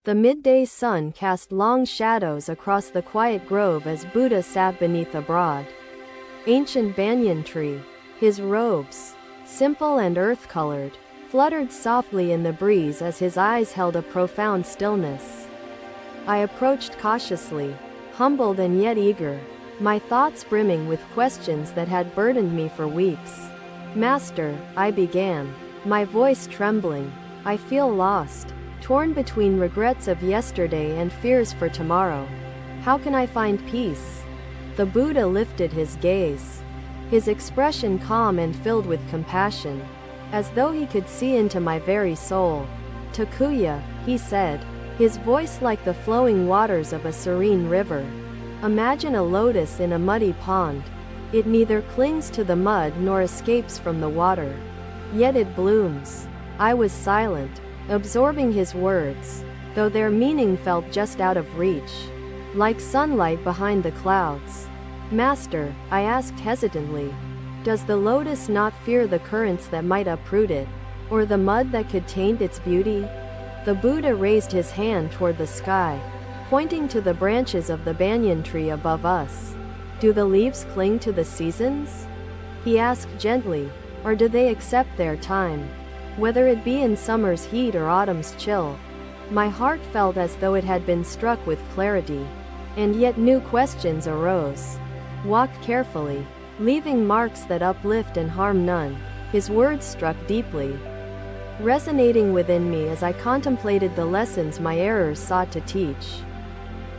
The midday sun cast long shadows across the quiet grove as Buddha sat beneath a broad, ancient banyan tree. His robes, simple and earth-colored, fluttered softly in the breeze as his eyes held a profound stillness. I approached cautiously, humbled and yet eager, my thoughts brimming with questions that had burdened me for weeks. "Master," I began, my voice trembling, "I feel lost, torn between regrets of yesterday and fears for tomorrow. How can I find peace?" The Buddha lifted his gaze, his expression calm and filled with compassion, as though he could see into my very soul. "Takuya," he said, his voice like the flowing waters of a serene river. "Imagine a lotus in a muddy pond. It neither clings to the mud nor escapes from the water. Yet it blooms." I was silent, absorbing his words, though their meaning felt just out of reach, like sunlight behind the clouds. "Master," I asked hesitantly, "does the lotus not fear the currents that might uproot it, or the mud that could taint its beauty?" The Buddha raised his hand toward the sky, pointing to the branches of the banyan tree above us. "Do the leaves cling to the seasons?" he asked gently, "or do they accept their time, whether it be in summer's heat or autumn's chill?" My heart felt as though it had been struck with clarity, and yet new questions arose. "Walk carefully, leaving marks that uplift and harm none." His words struck deeply, resonating within me as I contemplated the lessons my errors sought to teach.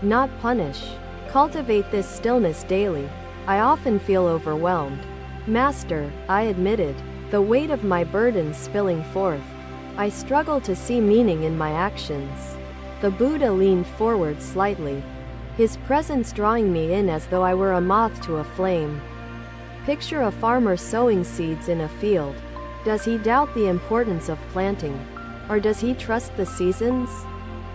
Not punish. Cultivate this stillness daily. "I often feel overwhelmed, Master," I admitted, the weight of my burdens spilling forth. "I struggle to see meaning in my actions." The Buddha leaned forward slightly, his presence drawing me in as though I were a moth to a flame. "Picture a farmer sowing seeds in a field. Does he doubt the importance of planting? Or does he trust the seasons?"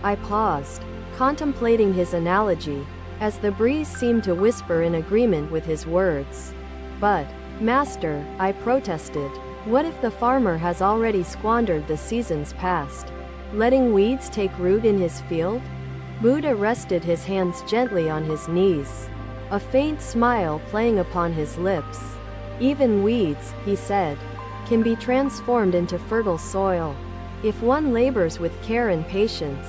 I paused, contemplating his analogy, as the breeze seemed to whisper in agreement with his words. "But, Master," I protested, "what if the farmer has already squandered the seasons past, letting weeds take root in his field?" Buddha rested his hands gently on his knees, a faint smile playing upon his lips. "Even weeds," he said, "can be transformed into fertile soil, if one labors with care and patience.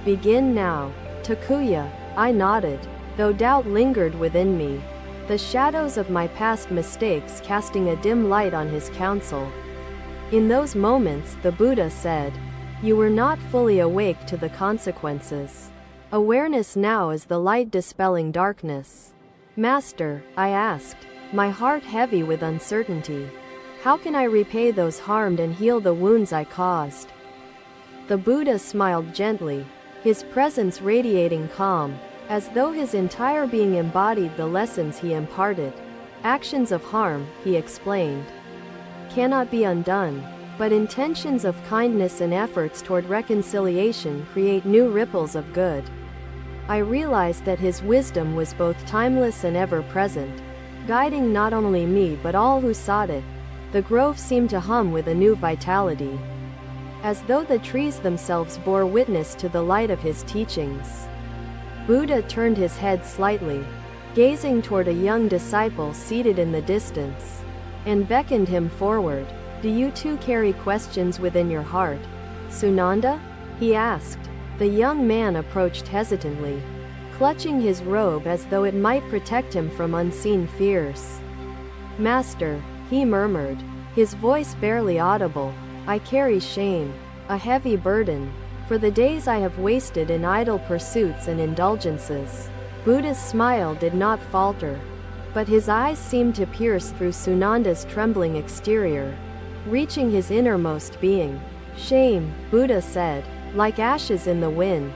Begin now, Takuya." I nodded, though doubt lingered within me, the shadows of my past mistakes casting a dim light on his counsel. In those moments, the Buddha said, "You were not fully awake to the consequences. Awareness now is the light dispelling darkness." "Master," I asked, my heart heavy with uncertainty, "how can I repay those harmed and heal the wounds I caused?" The Buddha smiled gently, his presence radiating calm, as though his entire being embodied the lessons he imparted. "Actions of harm," he explained, "cannot be undone, but intentions of kindness and efforts toward reconciliation create new ripples of good." I realized that his wisdom was both timeless and ever-present, guiding not only me but all who sought it. The grove seemed to hum with a new vitality, as though the trees themselves bore witness to the light of his teachings. Buddha turned his head slightly, gazing toward a young disciple seated in the distance, and beckoned him forward. "Do you too carry questions within your heart, Sunanda?" he asked. The young man approached hesitantly, clutching his robe as though it might protect him from unseen fears. "Master," he murmured, his voice barely audible, "I carry shame, a heavy burden, for the days I have wasted in idle pursuits and indulgences." Buddha's smile did not falter, but his eyes seemed to pierce through Sunanda's trembling exterior, reaching his innermost being. "Shame," Buddha said, "like ashes in the wind,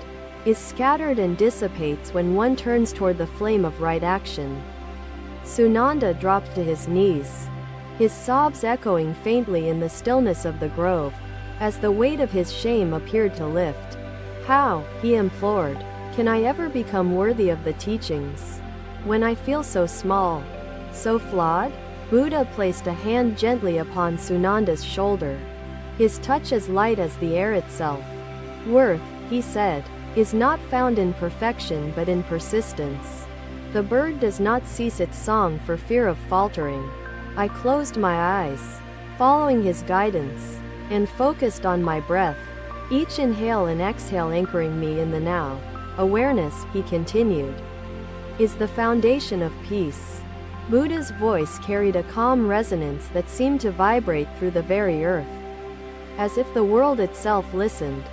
is scattered and dissipates when one turns toward the flame of right action." Sunanda dropped to his knees, his sobs echoing faintly in the stillness of the grove, as the weight of his shame appeared to lift. "How," he implored, "can I ever become worthy of the teachings, when I feel so small, so flawed?" Buddha placed a hand gently upon Sunanda's shoulder, his touch as light as the air itself. "Worth," he said, is not found in perfection but in persistence. The bird does not cease its song for fear of faltering. I closed my eyes, following his guidance, and focused on my breath, each inhale and exhale anchoring me in the now. Awareness, he continued, is the foundation of peace. Buddha's voice carried a calm resonance that seemed to vibrate through the very earth, as if the world itself listened.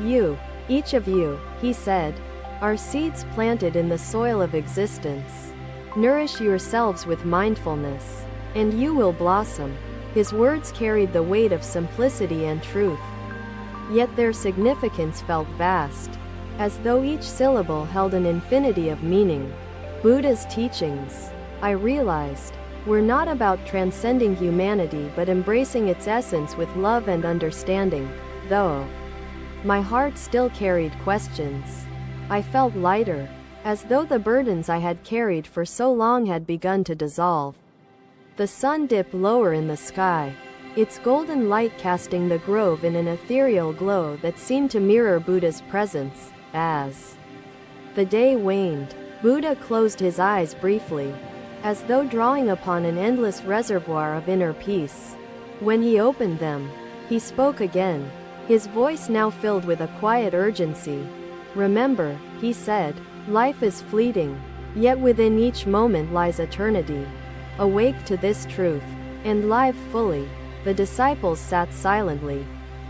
You, each of you, he said, are seeds planted in the soil of existence. Nourish yourselves with mindfulness, and you will blossom. His words carried the weight of simplicity and truth, yet their significance felt vast, as though each syllable held an infinity of meaning. Buddha's teachings, I realized, were not about transcending humanity but embracing its essence with love and understanding. Though my heart still carried questions, I felt lighter, as though the burdens I had carried for so long had begun to dissolve. The sun dipped lower in the sky, its golden light casting the grove in an ethereal glow that seemed to mirror Buddha's presence. As the day waned, Buddha closed his eyes briefly, as though drawing upon an endless reservoir of inner peace. When he opened them, he spoke again, his voice now filled with a quiet urgency. Remember, he said, life is fleeting, yet within each moment lies eternity. Awake to this truth, and live fully. The disciples sat silently,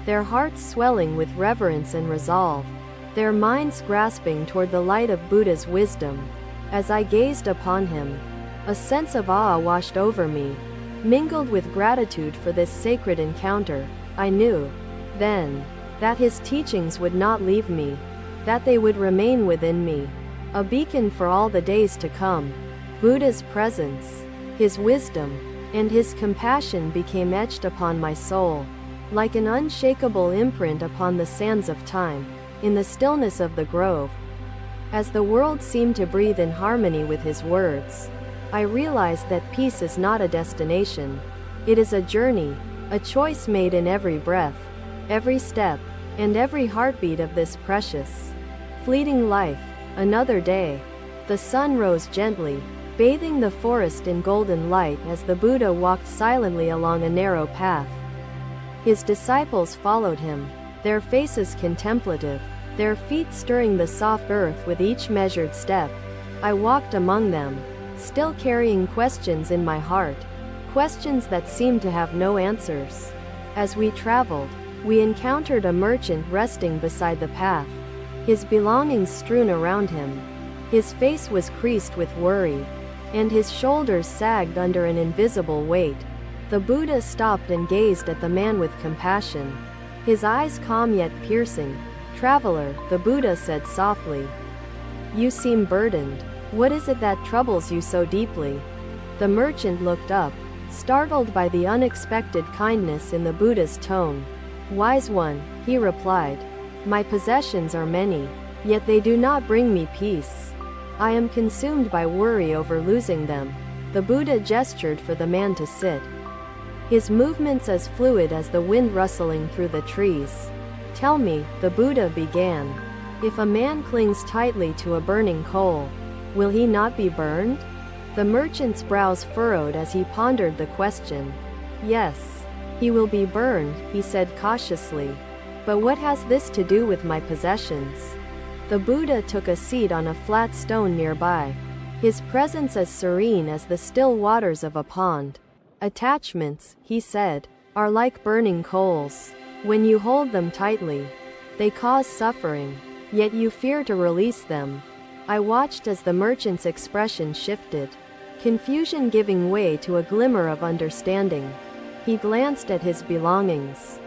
their hearts swelling with reverence and resolve, their minds grasping toward the light of Buddha's wisdom. As I gazed upon him, a sense of awe washed over me, mingled with gratitude for this sacred encounter. I knew, then, that his teachings would not leave me, that they would remain within me, a beacon for all the days to come. Buddha's presence, his wisdom, and his compassion became etched upon my soul, like an unshakable imprint upon the sands of time. In the stillness of the grove, as the world seemed to breathe in harmony with his words, I realized that peace is not a destination. It is a journey, a choice made in every breath, every step, and every heartbeat of this precious, fleeting life. Another day. The sun rose gently, bathing the forest in golden light as the Buddha walked silently along a narrow path. His disciples followed him, their faces contemplative, their feet stirring the soft earth with each measured step. I walked among them, still carrying questions in my heart, questions that seemed to have no answers. As we traveled, we encountered a merchant resting beside the path, his belongings strewn around him. His face was creased with worry, and his shoulders sagged under an invisible weight. The Buddha stopped and gazed at the man with compassion, his eyes calm yet piercing. Traveler, the Buddha said softly, you seem burdened. What is it that troubles you so deeply? The merchant looked up, startled by the unexpected kindness in the Buddha's tone. Wise one, he replied, my possessions are many, yet they do not bring me peace. I am consumed by worry over losing them. The Buddha gestured for the man to sit, his movements as fluid as the wind rustling through the trees. Tell me, the Buddha began, if a man clings tightly to a burning coal, will he not be burned? The merchant's brows furrowed as he pondered the question. Yes, he will be burned, he said cautiously. But what has this to do with my possessions? The Buddha took a seat on a flat stone nearby, his presence as serene as the still waters of a pond. Attachments, he said, are like burning coals. When you hold them tightly, they cause suffering, yet you fear to release them. I watched as the merchant's expression shifted, confusion giving way to a glimmer of understanding. He glanced at his belongings,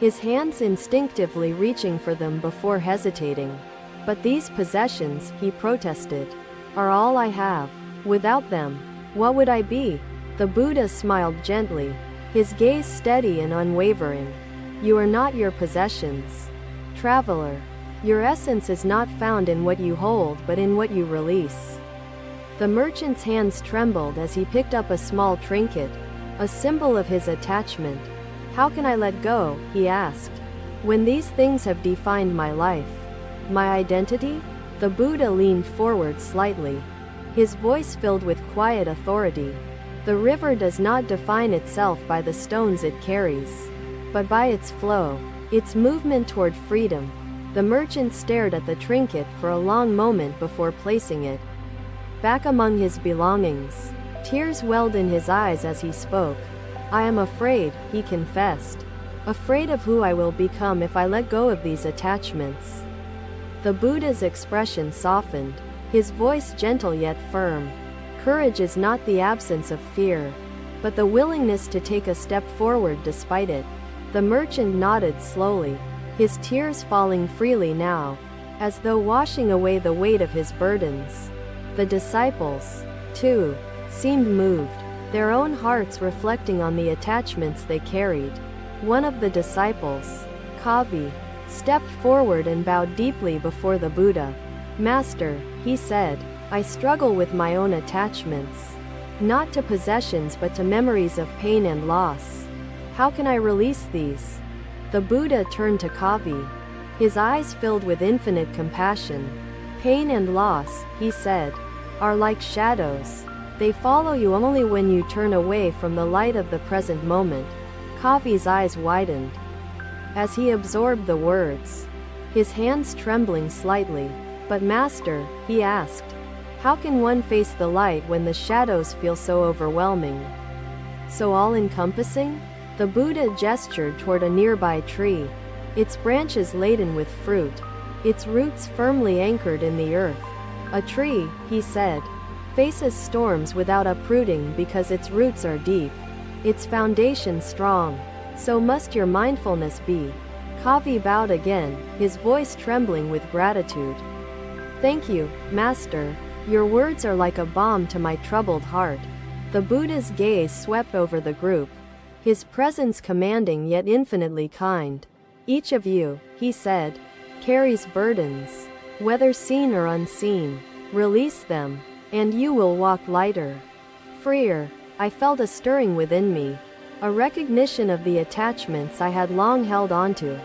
his hands instinctively reaching for them before hesitating. But these possessions, he protested, are all I have. Without them, what would I be? The Buddha smiled gently, his gaze steady and unwavering. You are not your possessions, traveler. Your essence is not found in what you hold but in what you release. The merchant's hands trembled as he picked up a small trinket, a symbol of his attachment. How can I let go, he asked, when these things have defined my life? My identity? The Buddha leaned forward slightly, his voice filled with quiet authority. The river does not define itself by the stones it carries, but by its flow, its movement toward freedom. The merchant stared at the trinket for a long moment before placing it back among his belongings. Tears welled in his eyes as he spoke. I am afraid, he confessed. Afraid of who I will become if I let go of these attachments. The Buddha's expression softened, his voice gentle yet firm. Courage is not the absence of fear, but the willingness to take a step forward despite it. The merchant nodded slowly, his tears falling freely now, as though washing away the weight of his burdens. The disciples, too, seemed moved, their own hearts reflecting on the attachments they carried. One of the disciples, Kavi, stepped forward and bowed deeply before the Buddha. Master, he said, I struggle with my own attachments. Not to possessions but to memories of pain and loss. How can I release these? The Buddha turned to Kavi, his eyes filled with infinite compassion. Pain and loss, he said, are like shadows. They follow you only when you turn away from the light of the present moment. Kavi's eyes widened as he absorbed the words, his hands trembling slightly. But Master, he asked, how can one face the light when the shadows feel so overwhelming, so all-encompassing? The Buddha gestured toward a nearby tree, its branches laden with fruit, its roots firmly anchored in the earth. A tree, he said, faces storms without uprooting because its roots are deep, its foundation strong. So must your mindfulness be. Kavi bowed again, his voice trembling with gratitude. Thank you, Master. Your words are like a balm to my troubled heart. The Buddha's gaze swept over the group, his presence commanding yet infinitely kind. Each of you, he said, carries burdens, whether seen or unseen. Release them, and you will walk lighter, freer. I felt a stirring within me, a recognition of the attachments I had long held onto,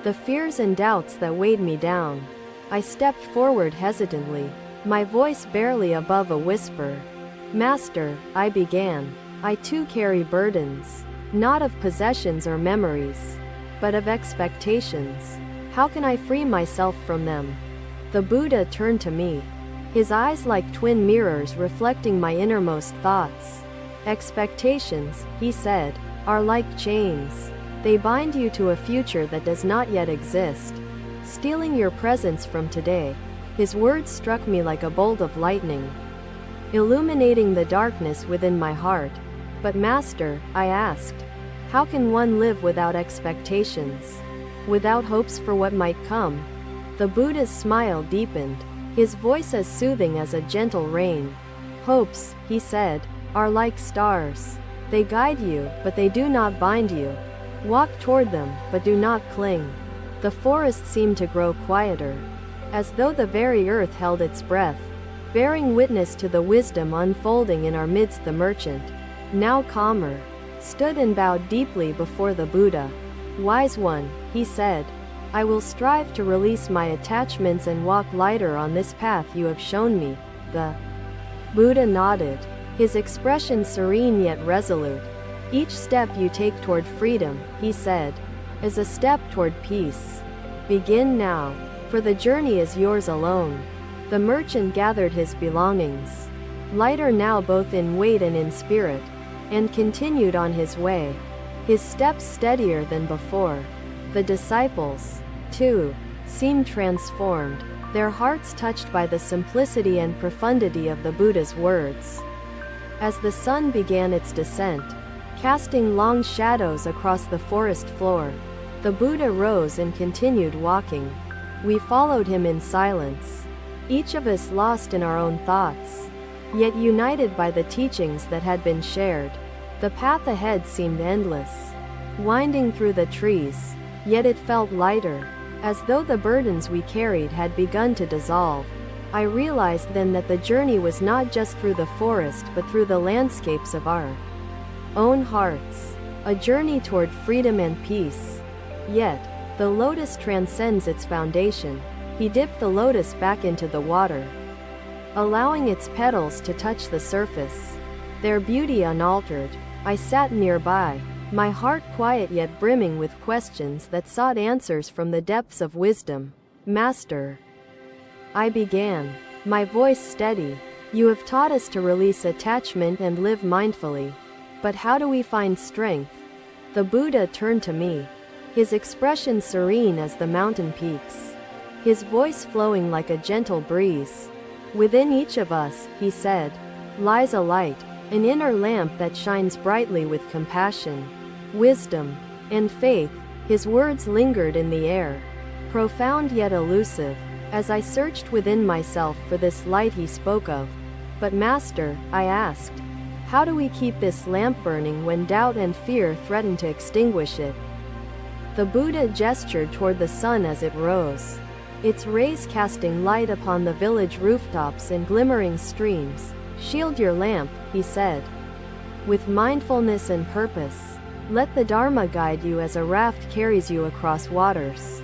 the fears and doubts that weighed me down. I stepped forward hesitantly, my voice barely above a whisper. Master, I began, I too carry burdens, not of possessions or memories, but of expectations. How can I free myself from them? The Buddha turned to me, his eyes like twin mirrors reflecting my innermost thoughts. Expectations, he said, are like chains. They bind you to a future that does not yet exist, stealing your presence from today. His words struck me like a bolt of lightning, illuminating the darkness within my heart. But Master, I asked, how can one live without expectations, without hopes for what might come? The Buddha's smile deepened, his voice as soothing as a gentle rain. Hopes, he said, are like stars. They guide you, but they do not bind you. Walk toward them, but do not cling. The forest seemed to grow quieter, as though the very earth held its breath, bearing witness to the wisdom unfolding in our midst. The merchant, now calmer, stood and bowed deeply before the Buddha. Wise one, he said, I will strive to release my attachments and walk lighter on this path you have shown me. The Buddha nodded, his expression serene yet resolute. Each step you take toward freedom, he said, is a step toward peace. Begin now, for the journey is yours alone. The merchant gathered his belongings, lighter now both in weight and in spirit, and continued on his way, his steps steadier than before. The disciples, too, seemed transformed, their hearts touched by the simplicity and profundity of the Buddha's words. As the sun began its descent, casting long shadows across the forest floor, the Buddha rose and continued walking. We followed him in silence, each of us lost in our own thoughts, yet united by the teachings that had been shared. The path ahead seemed endless, winding through the trees, yet it felt lighter, as though the burdens we carried had begun to dissolve. I realized then that the journey was not just through the forest but through the landscapes of our own hearts, a journey toward freedom and peace. Yet, the lotus transcends its foundation. He dipped the lotus back into the water, allowing its petals to touch the surface, their beauty unaltered. I sat nearby, my heart quiet yet brimming with questions that sought answers from the depths of wisdom. Master, I began, my voice steady, you have taught us to release attachment and live mindfully. But how do we find strength? The Buddha turned to me, his expression serene as the mountain peaks, his voice flowing like a gentle breeze. Within each of us, he said, lies a light, an inner lamp that shines brightly with compassion, wisdom, and faith. His words lingered in the air, profound yet elusive, as I searched within myself for this light he spoke of. But Master, I asked, how do we keep this lamp burning when doubt and fear threaten to extinguish it? The Buddha gestured toward the sun as it rose, its rays casting light upon the village rooftops and glimmering streams. Shield your lamp, he said, with mindfulness and purpose. Let the Dharma guide you as a raft carries you across waters.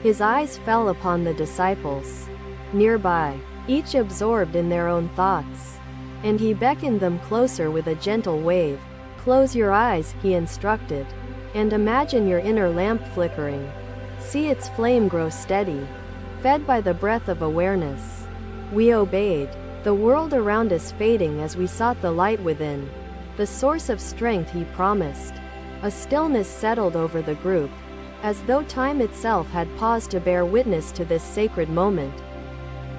His eyes fell upon the disciples nearby, each absorbed in their own thoughts, and he beckoned them closer with a gentle wave. Close your eyes, he instructed, and imagine your inner lamp flickering. See its flame grow steady, fed by the breath of awareness. We obeyed, the world around us fading as we sought the light within, the source of strength he promised. A stillness settled over the group, as though time itself had paused to bear witness to this sacred moment.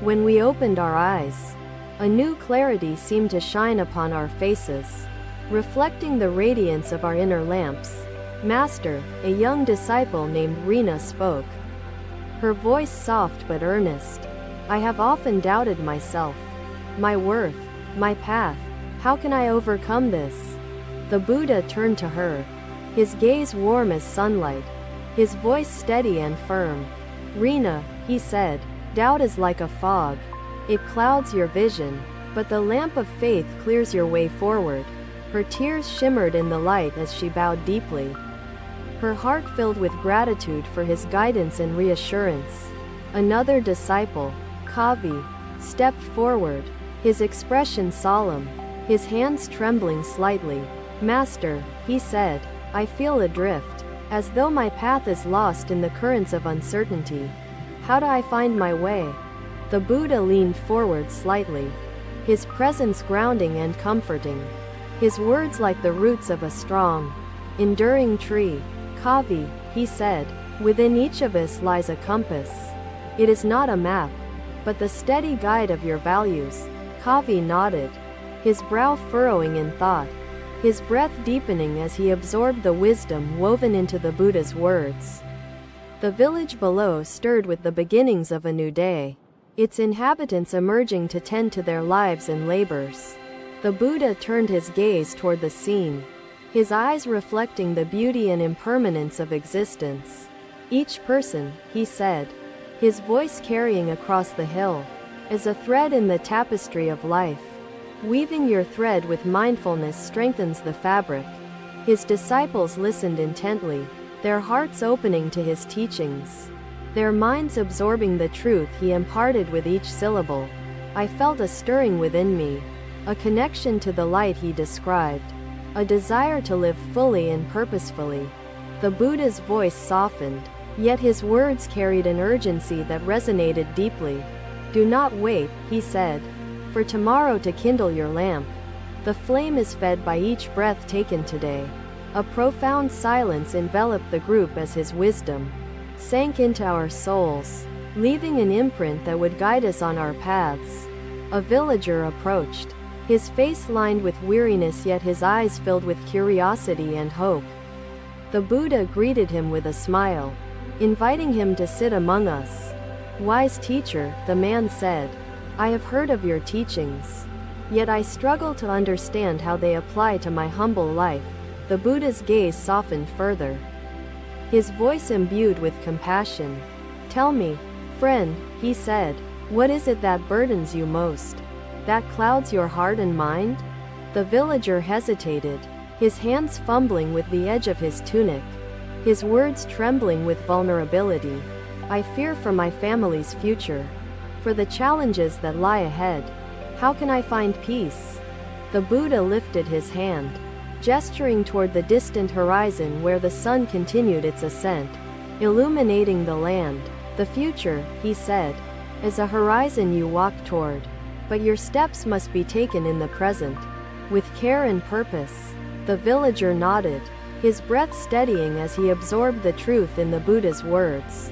When we opened our eyes, a new clarity seemed to shine upon our faces, reflecting the radiance of our inner lamps. Master, a young disciple named Rina spoke, her voice soft but earnest. I have often doubted myself, my worth, my path. How can I overcome this? The Buddha turned to her, his gaze warm as sunlight, his voice steady and firm. Rina, he said, doubt is like a fog. It clouds your vision, but the lamp of faith clears your way forward. Her tears shimmered in the light as she bowed deeply, her heart filled with gratitude for his guidance and reassurance. Another disciple, Kavi, stepped forward, his expression solemn, his hands trembling slightly. Master, he said, I feel adrift, as though my path is lost in the currents of uncertainty. How do I find my way? The Buddha leaned forward slightly, his presence grounding and comforting, his words like the roots of a strong, enduring tree. Kavi, he said, within each of us lies a compass. It is not a map, but the steady guide of your values. Kavi nodded, his brow furrowing in thought, his breath deepening as he absorbed the wisdom woven into the Buddha's words. The village below stirred with the beginnings of a new day, its inhabitants emerging to tend to their lives and labors. The Buddha turned his gaze toward the scene, his eyes reflecting the beauty and impermanence of existence. Each person, he said, his voice carrying across the hill, is a thread in the tapestry of life. Weaving your thread with mindfulness strengthens the fabric. His disciples listened intently, their hearts opening to his teachings, their minds absorbing the truth he imparted with each syllable. I felt a stirring within me, a connection to the light he described, a desire to live fully and purposefully. The Buddha's voice softened, yet his words carried an urgency that resonated deeply. Do not wait, he said, for tomorrow to kindle your lamp. The flame is fed by each breath taken today. A profound silence enveloped the group as his wisdom sank into our souls, leaving an imprint that would guide us on our paths. A villager approached, his face lined with weariness yet his eyes filled with curiosity and hope. The Buddha greeted him with a smile, inviting him to sit among us. Wise teacher, the man said, I have heard of your teachings, yet I struggle to understand how they apply to my humble life. The Buddha's gaze softened further, his voice imbued with compassion. Tell me, friend, he said, what is it that burdens you most, that clouds your heart and mind? The villager hesitated, his hands fumbling with the edge of his tunic, his words trembling with vulnerability. I fear for my family's future, for the challenges that lie ahead. How can I find peace? The Buddha lifted his hand, gesturing toward the distant horizon where the sun continued its ascent, illuminating the land. The future, he said, is a horizon you walk toward, but your steps must be taken in the present, with care and purpose. The villager nodded, his breath steadying as he absorbed the truth in the Buddha's words.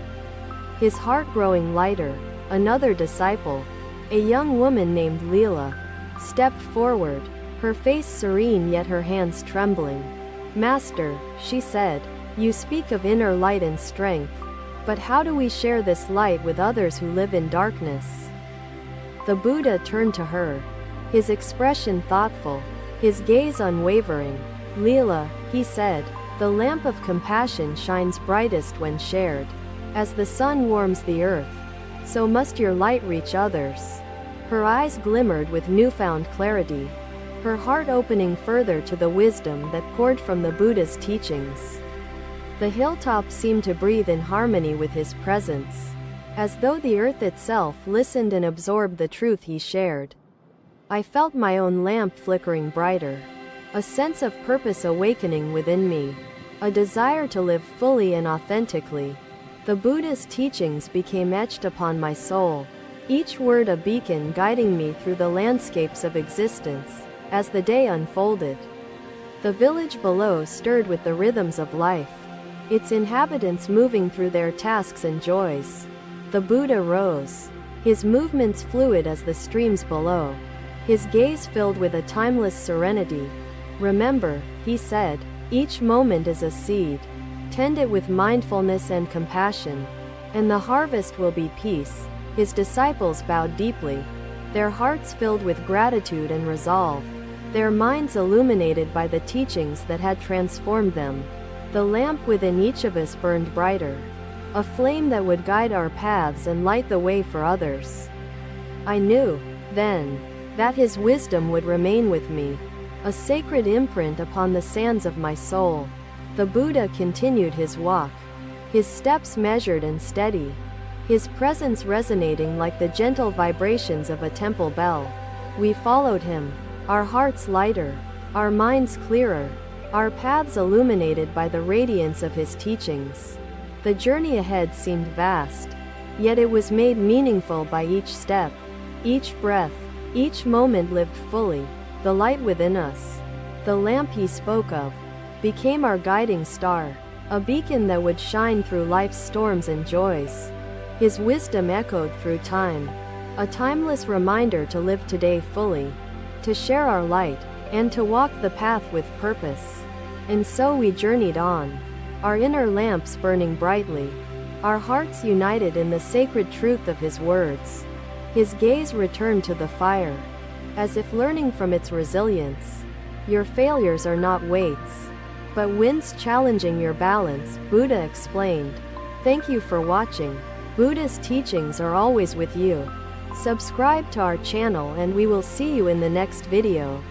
His heart growing lighter, another disciple, a young woman named Leela, stepped forward, her face serene yet her hands trembling. Master, she said, you speak of inner light and strength, but how do we share this light with others who live in darkness? The Buddha turned to her, his expression thoughtful, his gaze unwavering. Leela, he said, the lamp of compassion shines brightest when shared. As the sun warms the earth, so must your light reach others. Her eyes glimmered with newfound clarity, her heart opening further to the wisdom that poured from the Buddha's teachings. The hilltop seemed to breathe in harmony with his presence, as though the earth itself listened and absorbed the truth he shared. I felt my own lamp flickering brighter, a sense of purpose awakening within me, a desire to live fully and authentically. The Buddha's teachings became etched upon my soul, each word a beacon guiding me through the landscapes of existence. As the day unfolded, the village below stirred with the rhythms of life, its inhabitants moving through their tasks and joys. The Buddha rose, his movements fluid as the streams below, his gaze filled with a timeless serenity. Remember, he said, each moment is a seed. Tend it with mindfulness and compassion, and the harvest will be peace. His disciples bowed deeply, their hearts filled with gratitude and resolve, their minds illuminated by the teachings that had transformed them. The lamp within each of us burned brighter, a flame that would guide our paths and light the way for others. I knew, then, that his wisdom would remain with me, a sacred imprint upon the sands of my soul. The Buddha continued his walk, his steps measured and steady, his presence resonating like the gentle vibrations of a temple bell. We followed him, our hearts lighter, our minds clearer, our paths illuminated by the radiance of his teachings. The journey ahead seemed vast, yet it was made meaningful by each step, each breath, each moment lived fully. The light within us, the lamp he spoke of, became our guiding star, a beacon that would shine through life's storms and joys. His wisdom echoed through time, a timeless reminder to live today fully, to share our light, and to walk the path with purpose. And so we journeyed on, our inner lamps burning brightly, our hearts united in the sacred truth of his words. His gaze returned to the fire, as if learning from its resilience. Your failures are not weights, but winds challenging your balance, Buddha explained. Thank you for watching. Buddha's teachings are always with you. Subscribe to our channel and we will see you in the next video.